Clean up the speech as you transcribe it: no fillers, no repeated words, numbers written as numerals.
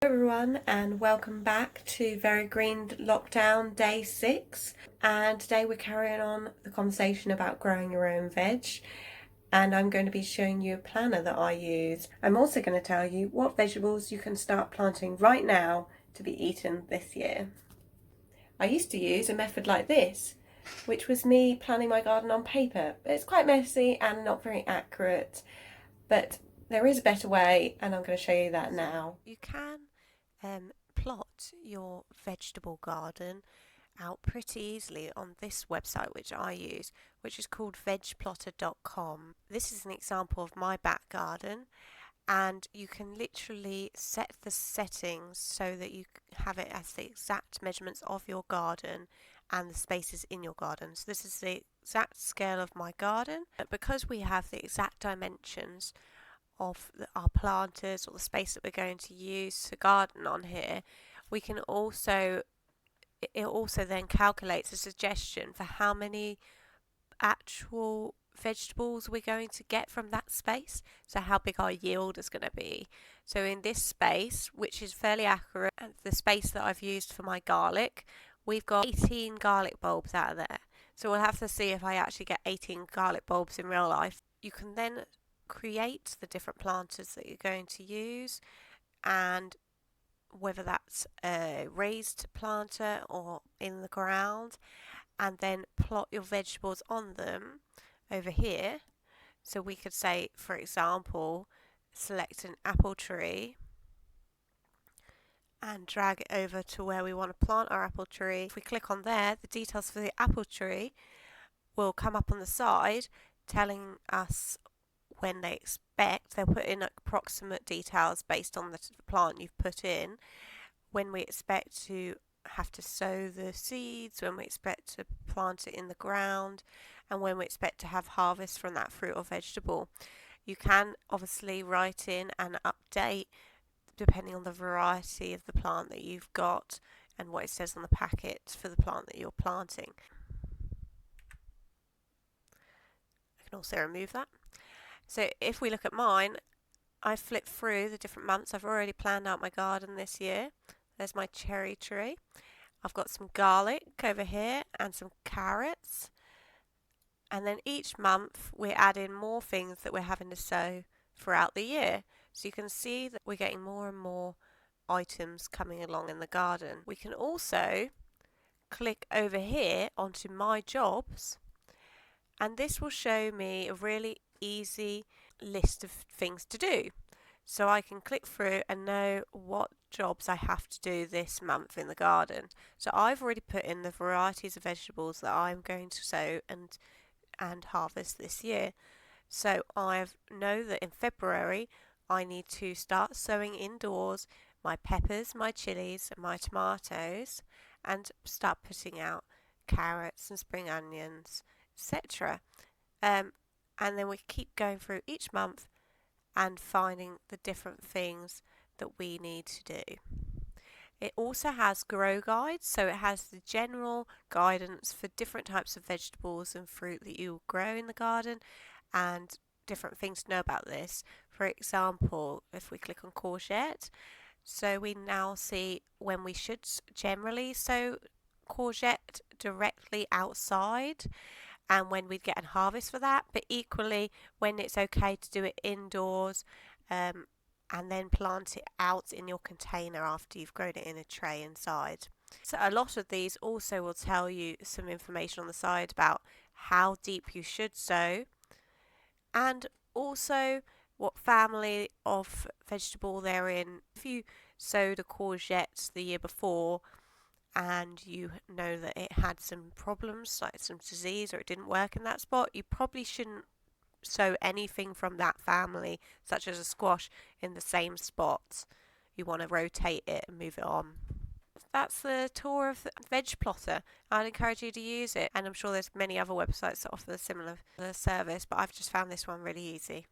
Hello everyone and welcome back to Very Green Lockdown Day 6, and today we're carrying on the conversation about growing your own veg, and I'm going to be showing you a planner that I use. I'm also going to tell you what vegetables you can start planting right now to be eaten this year. I used to use a method like this, which was me planning my garden on paper, but it's quite messy and not very accurate, but there is a better way and I'm going to show you that now. You can plot your vegetable garden out pretty easily on this website which I use, which is called vegplotter.com. This is an example of my back garden, and you can literally set the settings so that you have it as the exact measurements of your garden and the spaces in your garden. So this is the exact scale of my garden, but because we have the exact dimensions of our planters or the space that we're going to use to garden on here, we can also, it also then calculates a suggestion for how many actual vegetables we're going to get from that space, so how big our yield is going to be. So in this space, which is fairly accurate, and the space that I've used for my garlic, we've got 18 garlic bulbs out of there. So we'll have to see if I actually get 18 garlic bulbs in real life. You can then create the different planters that you're going to use, and whether that's a raised planter or in the ground, and then plot your vegetables on them over here. So we could say, for example, select an apple tree and drag it over to where we want to plant our apple tree. If we click on there, the details for the apple tree will come up on the side telling us when they expect. They'll put in approximate details based on the plant you've put in, when we expect to have to sow the seeds, when we expect to plant it in the ground, and when we expect to have harvest from that fruit or vegetable. You can obviously write in and update depending on the variety of the plant that you've got and what it says on the packet for the plant that you're planting. I can also remove that. So if we look at mine, I flipped through the different months. I've already planned out my garden this year. There's my cherry tree. I've got some garlic over here and some carrots. And then each month we're adding more things that we're having to sow throughout the year. So you can see that we're getting more and more items coming along in the garden. We can also click over here onto my jobs, and this will show me a really easy list of things to do. So I can click through and know what jobs I have to do this month in the garden. So I've already put in the varieties of vegetables that I'm going to sow and harvest this year. So I know that in February I need to start sowing indoors my peppers, my chilies, and my tomatoes, and start putting out carrots and spring onions, etc. And then we keep going through each month and finding the different things that we need to do. It also has grow guides, so it has the general guidance for different types of vegetables and fruit that you grow in the garden, and different things to know about this. For example, if we click on courgette, so we now see when we should generally sow courgette directly outside and when we'd get a harvest for that, but equally when it's okay to do it indoors, and then plant it out in your container after you've grown it in a tray inside. So a lot of these also will tell you some information on the side about how deep you should sow, and also what family of vegetable they're in. If you sowed a courgette the year before and you know that it had some problems, like some disease, or it didn't work in that spot, you probably shouldn't sow anything from that family, such as a squash, in the same spot. You want to rotate it and move it on. That's the tour of the Veg Plotter. I'd encourage you to use it, and I'm sure there's many other websites that offer a similar service, but I've just found this one really easy.